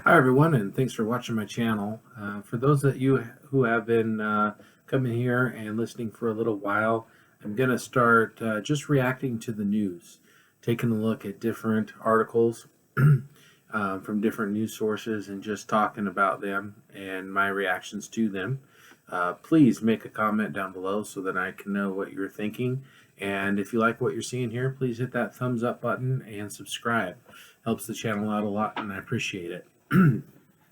Hi, everyone, and thanks for watching my channel. For those of you who have been coming here and listening for a little while, I'm going to start just reacting to the news, taking a look at different articles from different news sources and just talking about them and my reactions to them. Please make a comment down below so that I can know what you're thinking. And if you like what you're seeing here, please hit that thumbs up button and subscribe. Helps the channel out a lot, and I appreciate it.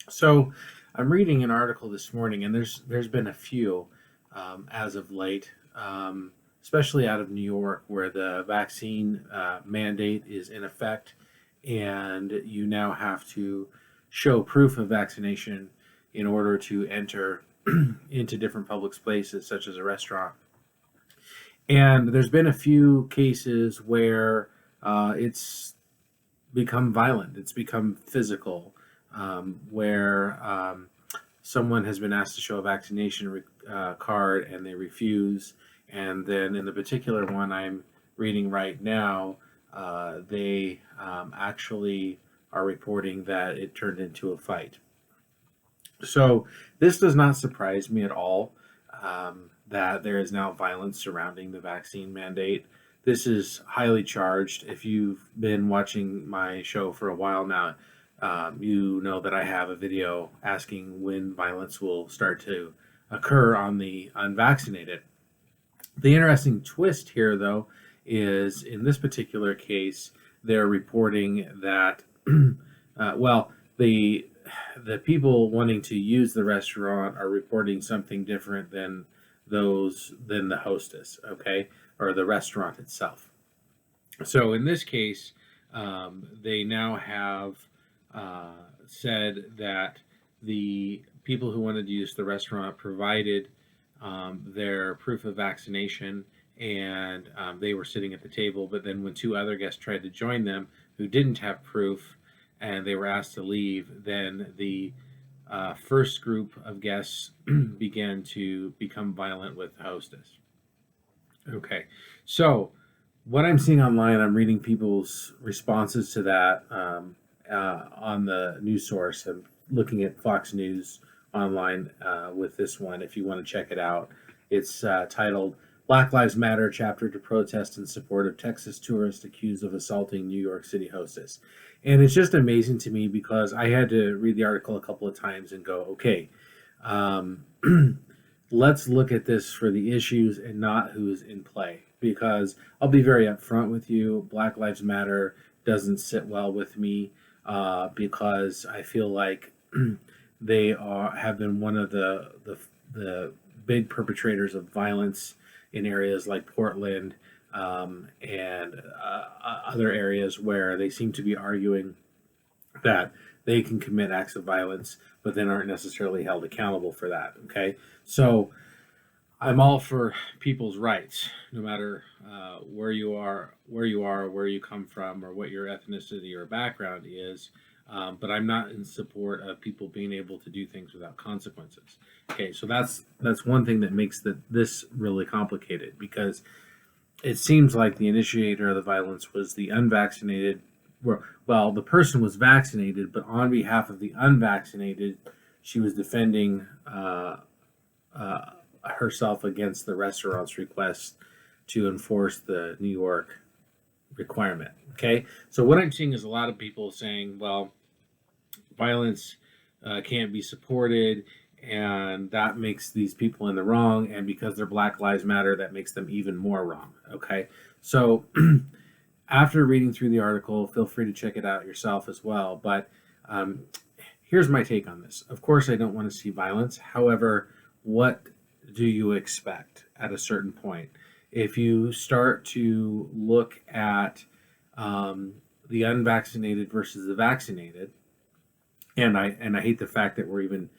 So I'm reading an article this morning, and there's been a few as of late, especially out of New York, where the vaccine mandate is in effect, and you now have to show proof of vaccination in order to enter into different public spaces, such as a restaurant. And there's been a few cases where it's become violent, it's become physical, where someone has been asked to show a vaccination card and they refuse. And then in the particular one I'm reading right now, they actually are reporting that it turned into a fight. So this does not surprise me at all, that there is now violence surrounding the vaccine mandate. This is highly charged. If you've been watching my show for a while now, you know that I have a video asking when violence will start to occur on the unvaccinated. The interesting twist here, though, is in this particular case, they're reporting that, the people wanting to use the restaurant are reporting something different than the hostess, okay, or the restaurant itself. So in this case, they now have said that the people who wanted to use the restaurant provided their proof of vaccination, and they were sitting at the table. But then when two other guests tried to join them who didn't have proof and they were asked to leave, then the first group of guests began to become violent with the hostess. Okay, so what I'm seeing online, I'm reading people's responses to that on the news source. I'm looking at Fox News online with this one, if you want to check it out. It's titled, "Black Lives Matter Chapter to Protest in Support of Texas Tourist Accused of Assaulting New York City Hostess." And it's just amazing to me because I had to read the article a couple of times and go, okay, let's look at this for the issues and not who's in play. Because I'll be very upfront with you, Black Lives Matter doesn't sit well with me because I feel like they have been one of the big perpetrators of violence in areas like Portland and other areas where they seem to be arguing that they can commit acts of violence, but then aren't necessarily held accountable for that. Okay, so I'm all for people's rights, no matter where you are, where you come from, or what your ethnicity or background is. But I'm not in support of people being able to do things without consequences. Okay, so that's one thing that makes this really complicated, because it seems like the initiator of the violence was the unvaccinated. Well, the person was vaccinated, but on behalf of the unvaccinated, she was defending herself against the restaurant's request to enforce the New York requirement. Okay, so what I'm seeing is a lot of people saying, well, violence can't be supported, and that makes these people in the wrong, and because they're Black Lives Matter, that makes them even more wrong. Okay, so after reading through the article, feel free to check it out yourself as well, but here's my take on this. Of course, I don't want to see violence. However, what do you expect at a certain point? If you start to look at the unvaccinated versus the vaccinated, and I hate the fact that we're even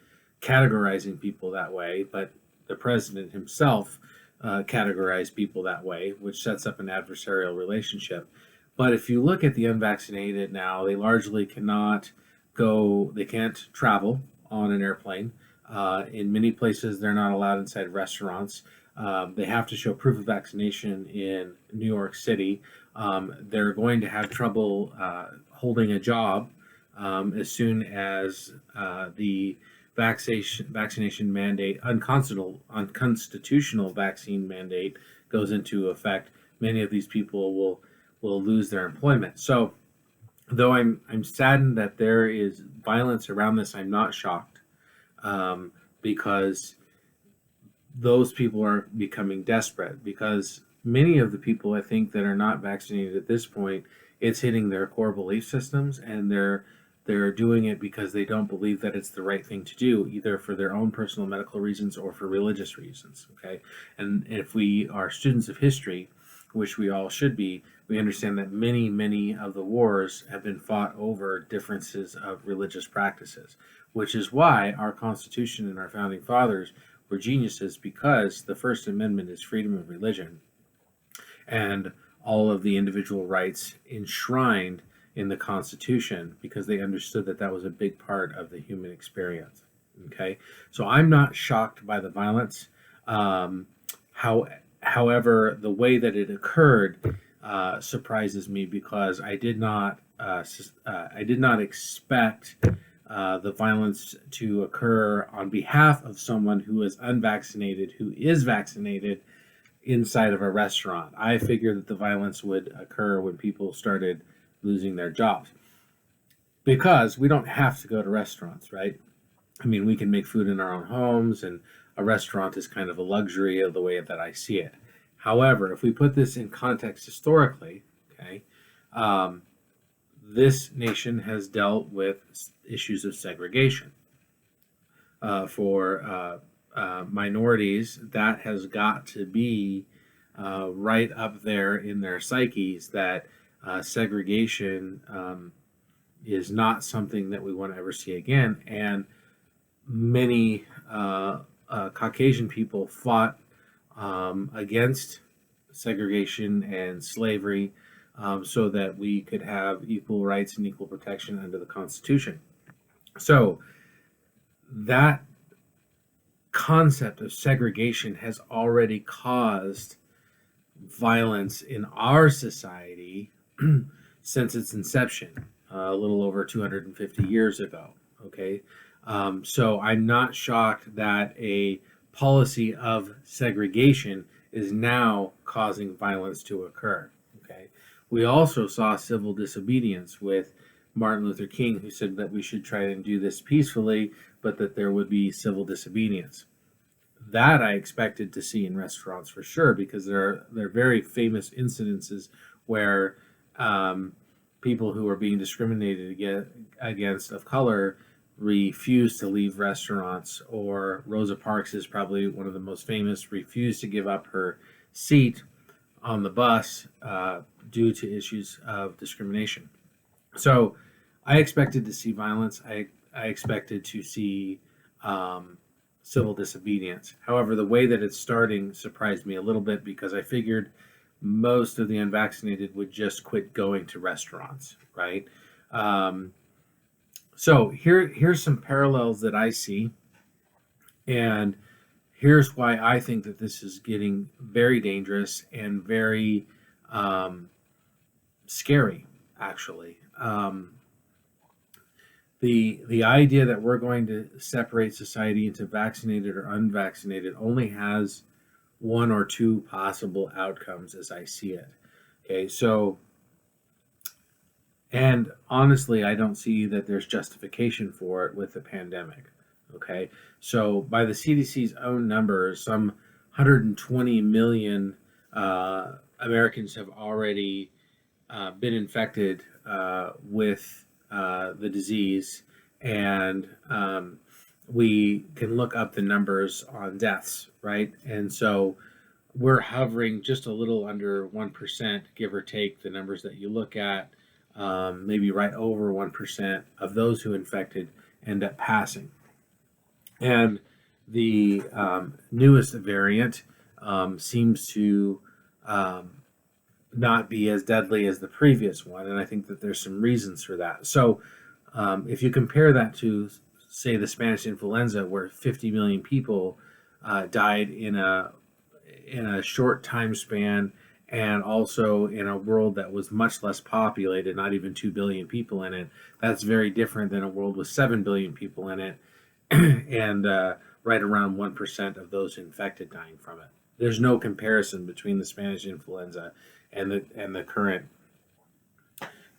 categorizing people that way, but the president himself categorized people that way, which sets up an adversarial relationship. But if you look at the unvaccinated now, they largely cannot they can't travel on an airplane. In many places, they're not allowed inside restaurants. They have to show proof of vaccination in New York City. They're going to have trouble holding a job as soon as the vaccination mandate, unconstitutional vaccine mandate, goes into effect. Many of these people will lose their employment. So, though I'm saddened that there is violence around this, I'm not shocked, because those people are becoming desperate, because many of the people I think that are not vaccinated at this point, it's hitting their core belief systems, and they're doing it because they don't believe that it's the right thing to do, either for their own personal medical reasons or for religious reasons. Okay, and if we are students of history, which we all should be, we understand that many of the wars have been fought over differences of religious practices, which is why our Constitution and our founding fathers were geniuses, because the First Amendment is freedom of religion, and all of the individual rights enshrined in the Constitution, because they understood that that was a big part of the human experience. Okay, so I'm not shocked by the violence. How, however, the way that it occurred surprises me, because I did not expect the violence to occur on behalf of someone who is unvaccinated, who is vaccinated, inside of a restaurant. I figured that the violence would occur when people started losing their jobs, because we don't have to go to restaurants, right? I mean, we can make food in our own homes, and a restaurant is kind of a luxury of the way that I see it. However, if we put this in context historically, okay, um, this nation has dealt with issues of segregation for minorities. That has got to be right up there in their psyches, that segregation is not something that we want to ever see again. And many Caucasian people fought against segregation and slavery, so that we could have equal rights and equal protection under the Constitution. So that concept of segregation has already caused violence in our society since its inception, a little over 250 years ago. Okay, so I'm not shocked that a policy of segregation is now causing violence to occur. Okay, we also saw civil disobedience with Martin Luther King, who said that we should try and do this peacefully, but that there would be civil disobedience. That I expected to see in restaurants for sure, because there are very famous incidences where people who are being discriminated against of color refuse to leave restaurants. Or Rosa Parks is probably one of the most famous, refused to give up her seat on the bus due to issues of discrimination. So I expected to see violence. I expected to see civil disobedience. However, the way that it's starting surprised me a little bit, because I figured most of the unvaccinated would just quit going to restaurants, right? So here's some parallels that I see, and here's why I think that this is getting very dangerous and very scary, actually. The idea that we're going to separate society into vaccinated or unvaccinated only has one or two possible outcomes, as I see it. Okay, so, and honestly, I don't see that there's justification for it with the pandemic. Okay, so by the CDC's own numbers, some 120 million Americans have already been infected with the disease, and we can look up the numbers on deaths, right? And so we're hovering just a little under 1%, give or take the numbers that you look at, maybe right over 1% of those who infected end up passing. And the newest variant seems to not be as deadly as the previous one, and I think that there's some reasons for that. So if you compare that to, say, the Spanish influenza, where 50 million people died in a short time span, and also in a world that was much less populated, not even 2 billion people in it. That's very different than a world with 7 billion people in it, and right around 1% of those infected dying from it. There's no comparison between the Spanish influenza and the current,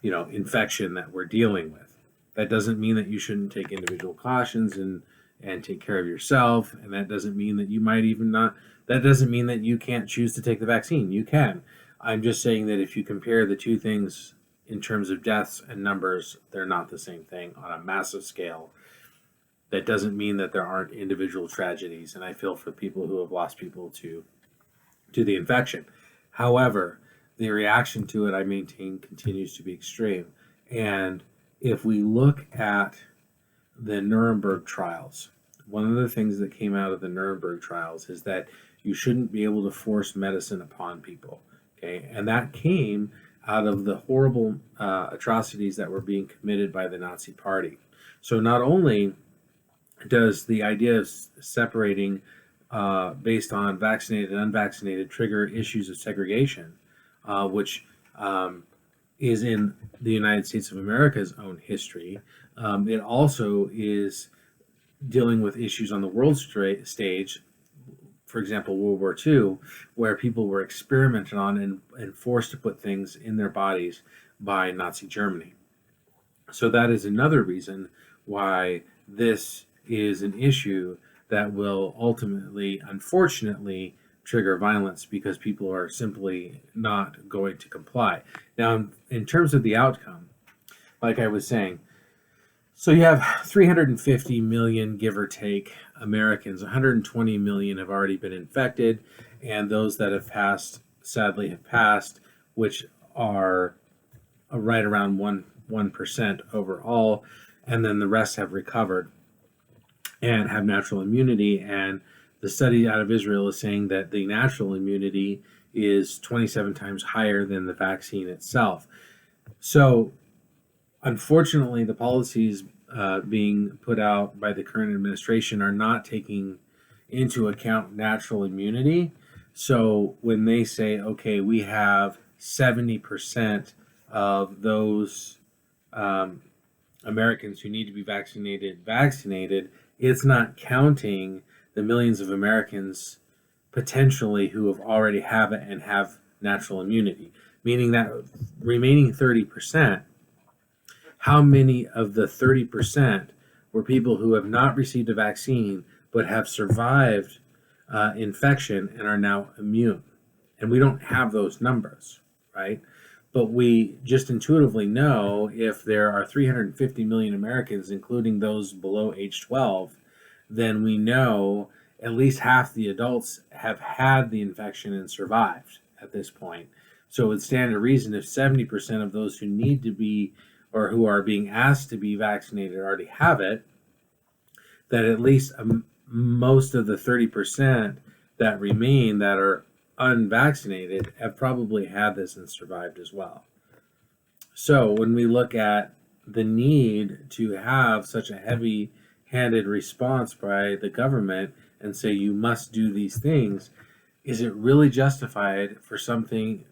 infection that we're dealing with. That doesn't mean that you shouldn't take individual cautions and take care of yourself, and that doesn't mean that you might even not. That doesn't mean that you can't choose to take the vaccine. You can. I'm just saying that if you compare the two things in terms of deaths and numbers, they're not the same thing on a massive scale. That doesn't mean that there aren't individual tragedies, and I feel for people who have lost people to the infection. However, the reaction to it, I maintain, continues to be extreme. And if we look at the Nuremberg trials, one of the things that came out of the Nuremberg trials is that you shouldn't be able to force medicine upon people. Okay, and that came out of the horrible atrocities that were being committed by the Nazi Party. So not only does the idea of separating based on vaccinated and unvaccinated trigger issues of segregation, which is in the United States of America's own history. It also is dealing with issues on the world stage, for example, World War II, where people were experimented on and forced to put things in their bodies by Nazi Germany. So that is another reason why this is an issue that will ultimately, unfortunately, trigger violence because people are simply not going to comply. Now, in terms of the outcome, like I was saying, so you have 350 million, give or take, Americans. 120 million have already been infected, and those that have passed, sadly, have passed, which are right around 1% overall, and then the rest have recovered and have natural immunity. And the study out of Israel is saying that the natural immunity is 27 times higher than the vaccine itself. So, unfortunately, the policies being put out by the current administration are not taking into account natural immunity. So, when they say, okay, we have 70% of those Americans who need to be vaccinated, it's not counting the millions of Americans potentially who have already have it and have natural immunity, meaning that remaining 30%, how many of the 30% were people who have not received a vaccine but have survived infection and are now immune? And we don't have those numbers, right? But we just intuitively know if there are 350 million Americans, including those below age 12, then we know at least half the adults have had the infection and survived at this point. So it would stand to reason if 70% of those who need to be or who are being asked to be vaccinated already have it, that at least most of the 30% that remain that are unvaccinated have probably had this and survived as well. So when we look at the need to have such a heavy-handed response by the government and say you must do these things, is it really justified for something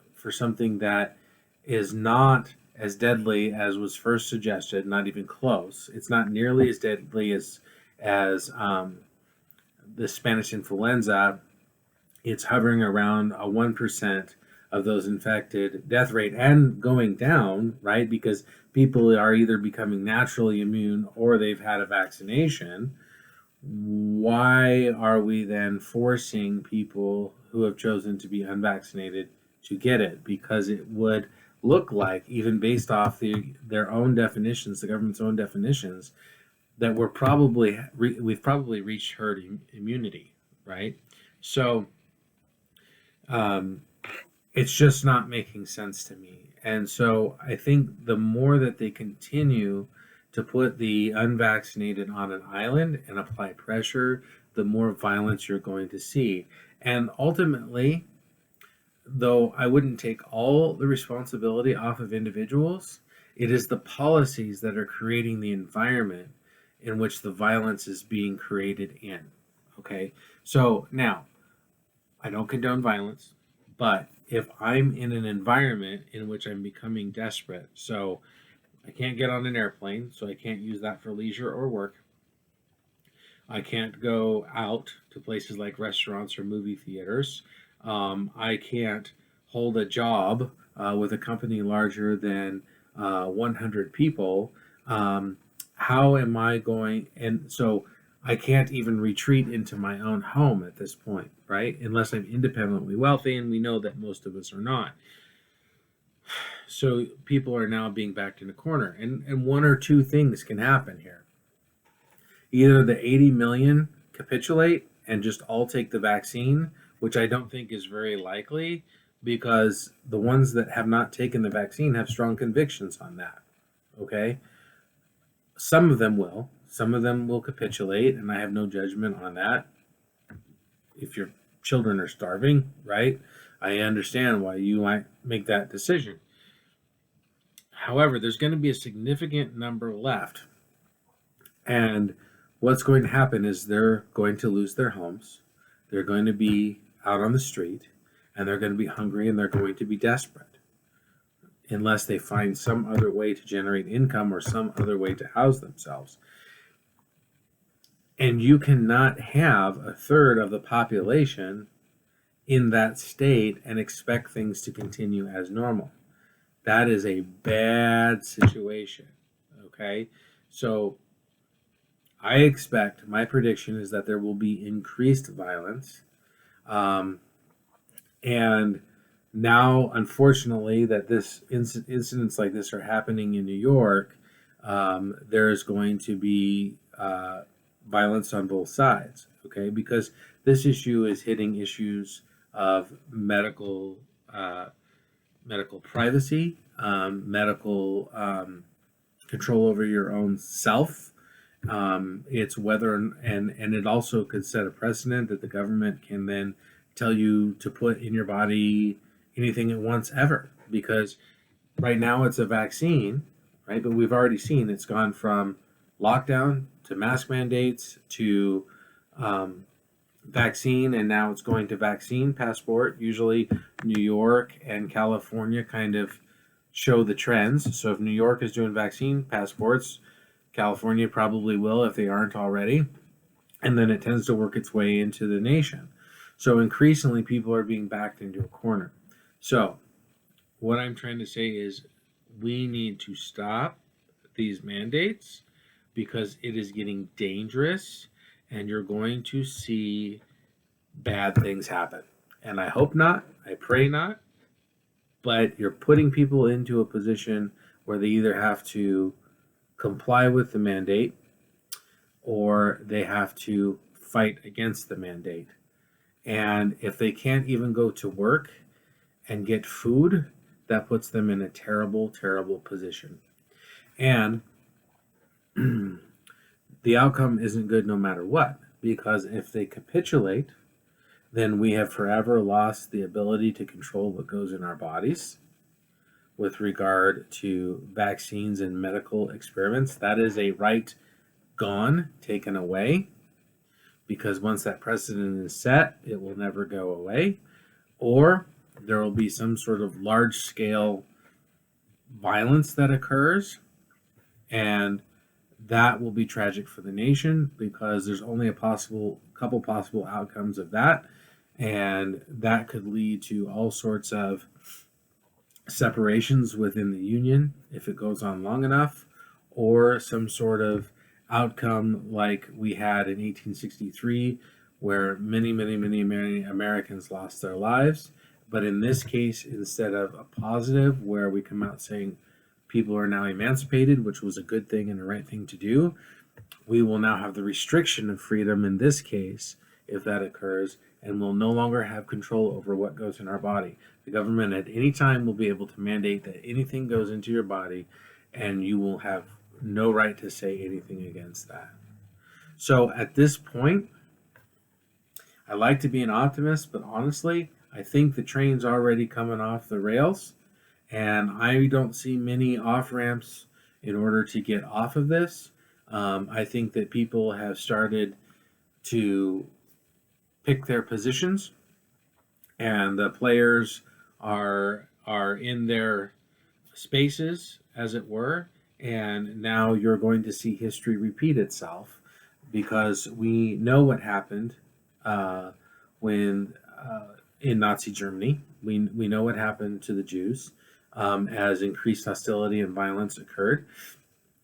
that is not as deadly as was first suggested? Not even close. It's not nearly as deadly as the Spanish influenza. It's hovering around a 1% of those infected death rate and going down, right? Because people are either becoming naturally immune or they've had a vaccination. Why are we then forcing people who have chosen to be unvaccinated to get it? Because it would look like, even based off their own definitions, the government's own definitions, that we've probably reached herd immunity, right? So it's just not making sense to me. And so I think the more that they continue to put the unvaccinated on an island and apply pressure, the more violence you're going to see. And ultimately, though I wouldn't take all the responsibility off of individuals, it is the policies that are creating the environment in which the violence is being created in. Okay? So now, I don't condone violence, but if I'm in an environment in which I'm becoming desperate. So I can't get on an airplane, so I can't use that for leisure or work. I can't go out to places like restaurants or movie theaters. I can't hold a job with a company larger than 100 people. Um, how am I going? And so I can't even retreat into my own home at this point, right? Unless I'm independently wealthy, and we know that most of us are not. So people are now being backed in a corner, and one or two things can happen here. Either the 80 million capitulate and just all take the vaccine, which I don't think is very likely, because the ones that have not taken the vaccine have strong convictions on that. Okay. Some of them will. Some of them will capitulate, and I have no judgment on that. If your children are starving, right? I understand why you might make that decision. However, there's going to be a significant number left. And what's going to happen is they're going to lose their homes. They're going to be out on the street, and they're going to be hungry, and they're going to be desperate unless they find some other way to generate income or some other way to house themselves. And you cannot have a third of the population in that state and expect things to continue as normal. That is a bad situation. Okay. So I expect, my prediction is that there will be increased violence. And now, unfortunately, that this incidents like this are happening in New York, there's going to be violence on both sides, okay? Because this issue is hitting issues of medical privacy, medical control over your own self. It's whether, and it also could set a precedent that the government can then tell you to put in your body anything it wants ever. Because right now it's a vaccine, right? But we've already seen it's gone from lockdown to mask mandates to vaccine, and now it's going to vaccine passport. Usually New York and California kind of show the trends. So if New York is doing vaccine passports, California probably will if they aren't already. And then it tends to work its way into the nation. So increasingly people are being backed into a corner. So what I'm trying to say is we need to stop these mandates because it is getting dangerous and you're going to see bad things happen. And I hope not, I pray not, but you're putting people into a position where they either have to comply with the mandate or they have to fight against the mandate. And if they can't even go to work and get food, that puts them in a terrible, terrible position. And the outcome isn't good no matter what, because if they capitulate, then we have forever lost the ability to control what goes in our bodies with regard to vaccines and medical experiments. That is a right gone, taken away, because once that precedent is set, it will never go away. Or there will be some sort of large-scale violence that occurs, and that will be tragic for the nation because there's only a couple possible outcomes of that, and that could lead to all sorts of separations within the union if it goes on long enough, or some sort of outcome like we had in 1863 where many Americans lost their lives. But in this case, instead of a positive where we come out saying people are now emancipated, which was a good thing and the right thing to do, we will now have the restriction of freedom in this case if that occurs, and we'll no longer have control over what goes in our body. The government at any time will be able to mandate that anything goes into your body, and you will have no right to say anything against that. So at this point, I like to be an optimist, but honestly, I think the train's already coming off the rails, and I don't see many off-ramps in order to get off of this. I think that people have started to pick their positions, and the players are in their spaces, as it were, and now you're going to see history repeat itself because we know what happened when in Nazi Germany. We know what happened to the Jews as increased hostility and violence occurred.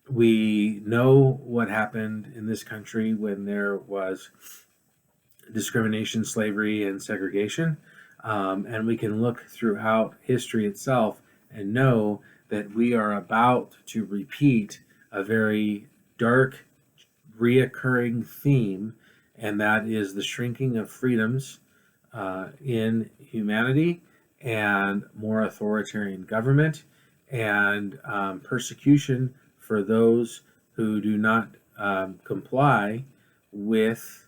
We know what happened in this country when there was discrimination, slavery, and segregation. And we can look throughout history itself and know that we are about to repeat a very dark, reoccurring theme, and that is the shrinking of freedoms in humanity and more authoritarian government and persecution for those who do not comply with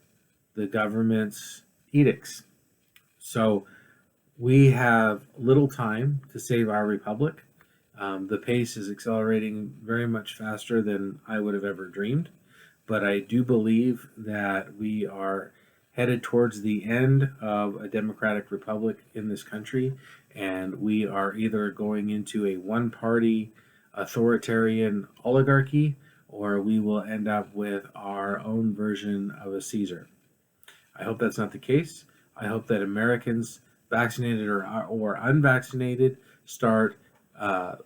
the government's edicts. So we have little time to save our republic. The pace is accelerating very much faster than I would have ever dreamed. But I do believe that we are headed towards the end of a democratic republic in this country, and we are either going into a one-party authoritarian oligarchy, or we will end up with our own version of a Caesar. I hope that's not the case. I hope that Americans, vaccinated or unvaccinated, start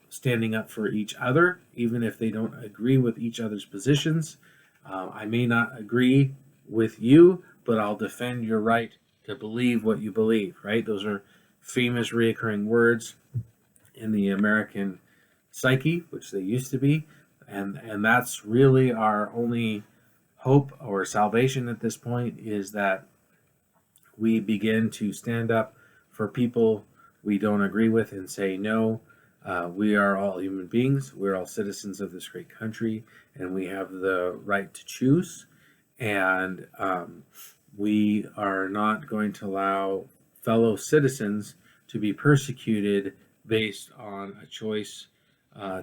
standing up for each other, even if they don't agree with each other's positions. I may not agree with you, but I'll defend your right to believe what you believe, right? Those are famous reoccurring words in the American psyche, which they used to be. And that's really our only hope or salvation at this point, is that we begin to stand up for people we don't agree with and say no. We are all human beings. We're all citizens of this great country, and we have the right to choose. And we are not going to allow fellow citizens to be persecuted based on a choice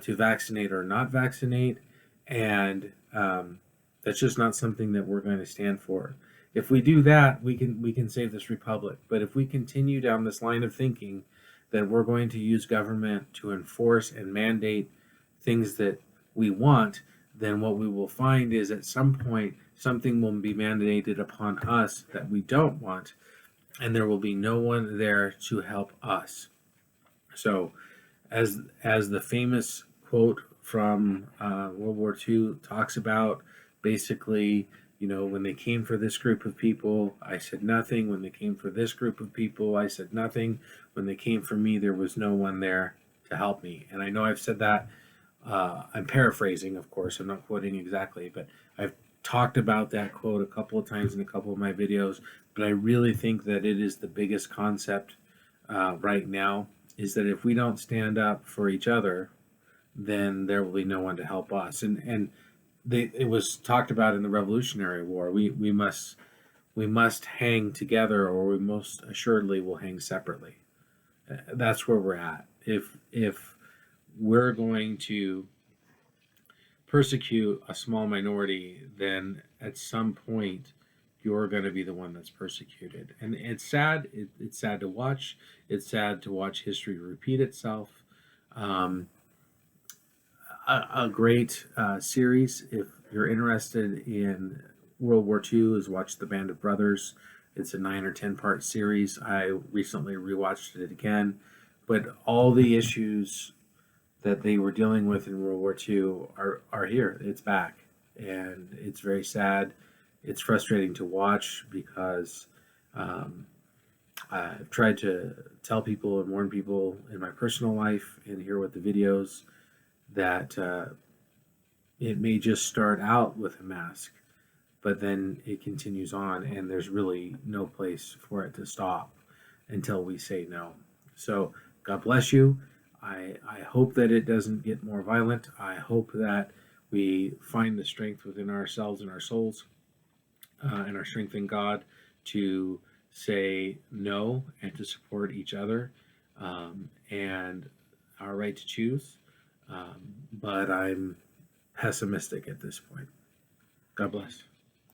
to vaccinate or not vaccinate. And that's just not something that we're going to stand for. If we do that, we can save this republic. But if we continue down this line of thinking that we're going to use government to enforce and mandate things that we want, then what we will find is at some point something will be mandated upon us that we don't want, and there will be no one there to help us. So, as the famous quote from World War II talks about, basically, when they came for this group of people, I said nothing. When they came for this group of people, I said nothing. When they came for me, there was no one there to help me. And I know I've said that. I'm paraphrasing, of course. I'm not quoting exactly, but I've talked about that quote a couple of times in a couple of my videos. But I really think that it is the biggest concept right now, is that if we don't stand up for each other, then there will be no one to help us. And it was talked about in the Revolutionary War. We must hang together, or we most assuredly will hang separately. That's where we're at. If we're going to persecute a small minority, then at some point you're going to be the one that's persecuted. And it's sad. It's sad to watch. It's sad to watch history repeat itself. A great series, if you're interested in World War II, is watch The Band of Brothers. It's a 9 or 10 part series. I recently rewatched it again, but all the issues that they were dealing with in World War II are here. It's back, and it's very sad. It's frustrating to watch because I've tried to tell people and warn people in my personal life and here with the videos that it may just start out with a mask, but then it continues on, and there's really no place for it to stop until we say no. So God bless you. I hope that it doesn't get more violent. I hope that we find the strength within ourselves and our souls and our strength in God to say no and to support each other and our right to choose. But I'm pessimistic at this point. God bless.